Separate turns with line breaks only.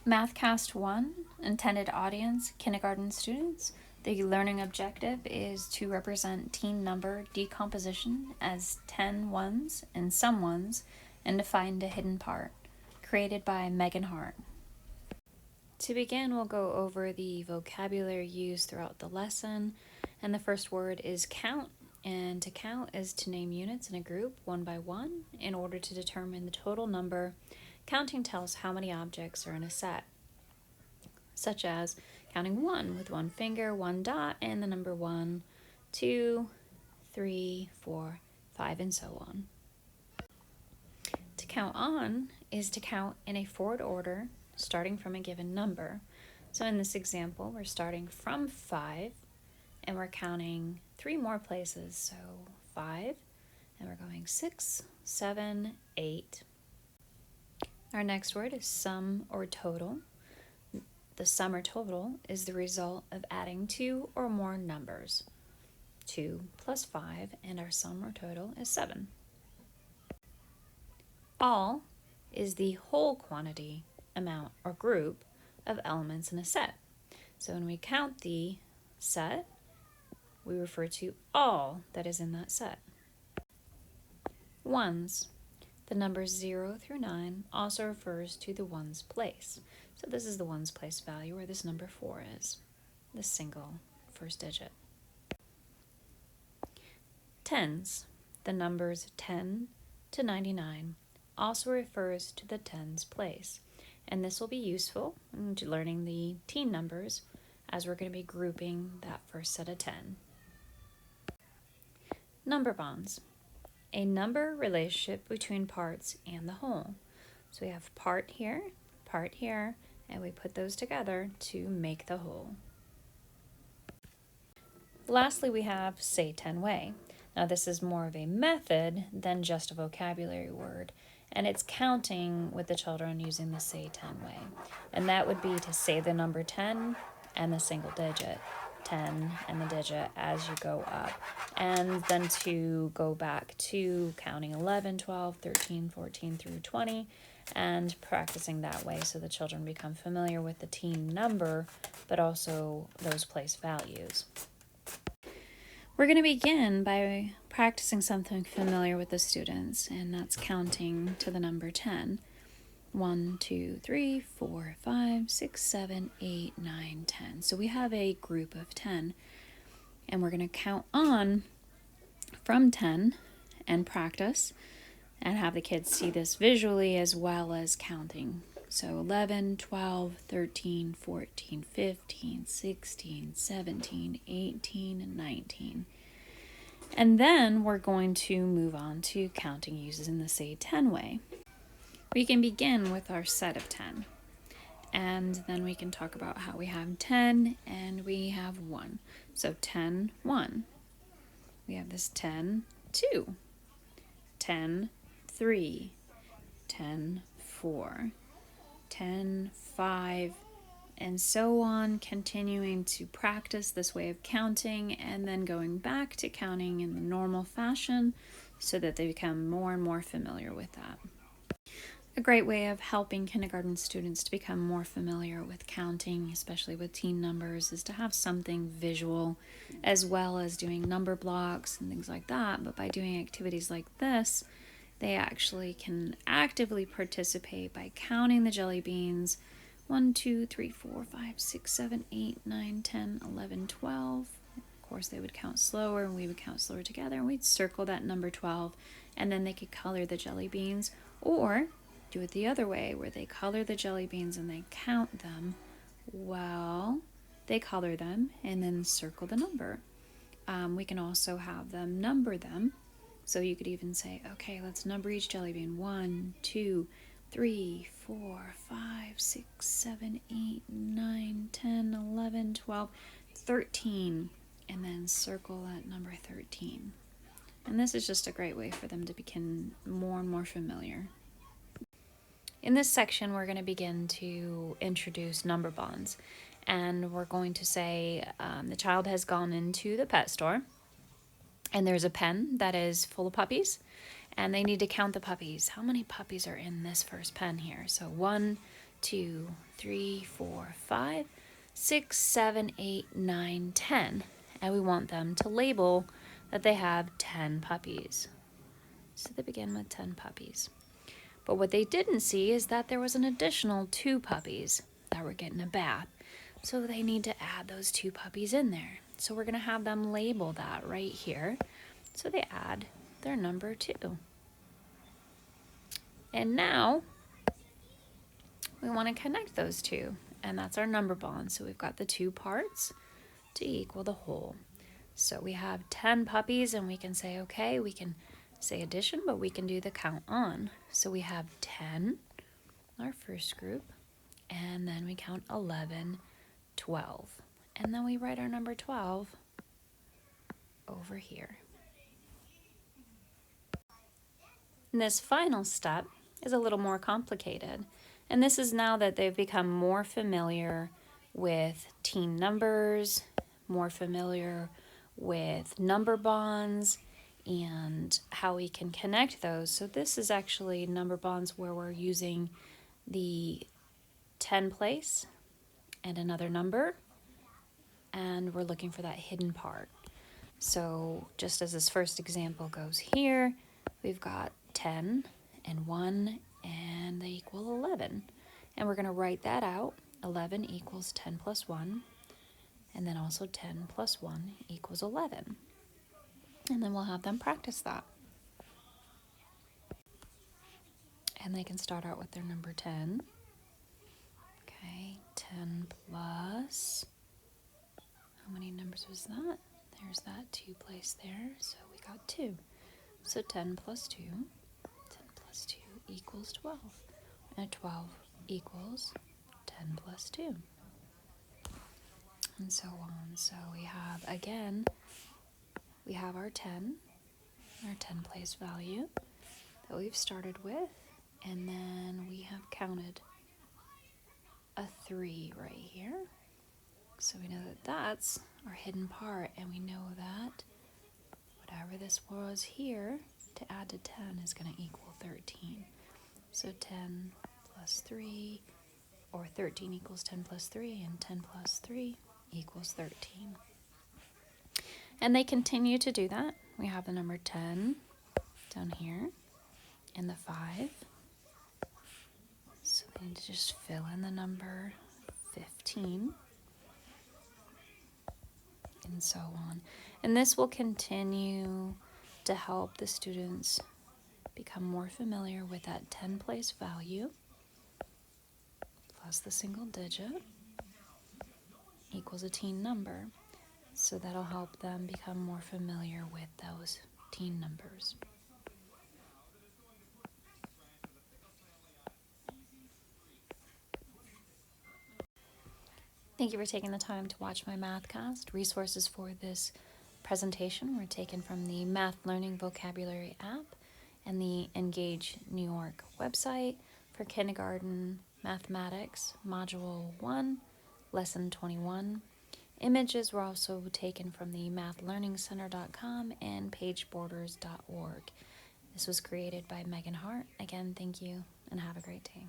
MathCast 1, intended audience, kindergarten students. The learning objective is to represent teen number decomposition as 10 ones and some ones, and to find a hidden part. Created by Megan Hart. To begin, we'll go over the vocabulary used throughout the lesson, and the first word is count. And to count is to name units in a group one by one in order to determine the total number. Counting tells how many objects are in a set, such as counting 1 with one finger, 1 dot, and the number 1, 2, 3, 4, 5, and so on. To count on is to count in a forward order, starting from a given number. So in this example, we're starting from 5, and we're counting 3 more places. So 5, and we're going 6, 7, 8. Our next word is sum or total. The sum or total is the result of adding 2 or more numbers. 2 plus 5, and our sum or total is 7. All is the whole quantity, amount, or group of elements in a set. So when we count the set, we refer to all that is in that set. Ones. The numbers 0 through 9 also refers to the ones place. So this is the ones place value where this number 4 is, the single first digit. Tens. The numbers 10 to 99 also refers to the tens place. And this will be useful to learning the teen numbers as we're going to be grouping that first set of 10. Number bonds. A number relationship between parts and the whole. So we have part here, and we put those together to make the whole. Lastly, we have say 10 way. Now this is more of a method than just a vocabulary word, and it's counting with the children using the say 10 way. And that would be to say the number 10 and the single digit. 10 and the digit as you go up, and then to go back to counting 11, 12, 13, 14 through 20 and practicing that way so the children become familiar with the teen number but also those place values. We're going to begin by practicing something familiar with the students, and that's counting to the number 10. 1, 2, 3, 4, 5, 6, 7, 8, 9, 10. So we have a group of 10, and we're going to count on from 10 and practice and have the kids see this visually as well as counting. So 11, 12, 13, 14, 15, 16, 17, 18, and 19. And then we're going to move on to counting using the say 10 way. We can begin with our set of 10, and then we can talk about how we have 10 and we have 1. So 10, 1. We have this 10, 2, 10, 3, 10, 4, 10, 5, and so on, continuing to practice this way of counting and then going back to counting in the normal fashion so that they become more and more familiar with that. A great way of helping kindergarten students to become more familiar with counting, especially with teen numbers, is to have something visual as well as doing number blocks and things like that. But by doing activities like this, they actually can actively participate by counting the jelly beans. 1, 2, 3, 4, 5, 6, 7, 8, 9, 10, 11, 12. Of course, they would count slower and we would count slower together, and we'd circle that number 12, and then they could color the jelly beans, or do it the other way where they color the jelly beans and they count them. Well, they color them and then circle the number. We can also have them number them. So you could even say, okay, let's number each jelly bean. 1, 2, 3, 4, 5, 6, 7, 8, 9, 10, 11, 12, 13, and then circle that number 13. And this is just a great way for them to become more and more familiar. In this section, we're going to begin to introduce number bonds, and we're going to say the child has gone into the pet store, and there's a pen that is full of puppies, and they need to count the puppies. How many puppies are in this first pen here? So 1, 2, 3, 4, 5, 6, 7, 8, 9, 10. And we want them to label that they have 10 puppies. So they begin with 10 puppies. But what they didn't see is that there was an additional 2 puppies that were getting a bath. So they need to add those 2 puppies in there. So we're going to have them label that right here. So they add their number 2. And now we want to connect those 2. And that's our number bond. So we've got the 2 parts to equal the whole. So we have 10 puppies, and we can say, okay, we can say addition, but we can do the count on. So we have 10, our first group, and then we count 11, 12. And then we write our number 12 over here. And this final step is a little more complicated. And this is now that they've become more familiar with teen numbers, more familiar with number bonds, and how we can connect those. So this is actually number bonds where we're using the 10 place and another number, and we're looking for that hidden part. So just as this first example goes here, we've got 10 and 1, and they equal 11. And we're going to write that out. 11 equals 10 plus 1, and then also 10 plus 1 equals 11. And then we'll have them practice that. And they can start out with their number 10. Okay, 10 plus, how many numbers was that? There's that 2 place there, so we got 2. So 10 plus 2, 10 plus 2 equals 12. And 12 equals 10 plus 2. And so on. So we have, again, we have our 10 place value that we've started with, and then we have counted a 3 right here. So we know that that's our hidden part, and we know that whatever this was here to add to 10 is going to equal 13. So 10 plus 3, or 13 equals 10 plus 3, and 10 plus 3 equals 13. And they continue to do that. We have the number 10 down here and the 5. So they need to just fill in the number 15 and so on. And this will continue to help the students become more familiar with that 10 place value plus the single digit equals a teen number. So that'll help them become more familiar with those teen numbers. Thank you for taking the time to watch my Mathcast. Resources for this presentation were taken from the Math Learning Vocabulary app and the Engage New York website for kindergarten mathematics, module 1, lesson 21. Images were also taken from the mathlearningcenter.com and pageborders.org. This was created by Megan Hart. Again, thank you and have a great day.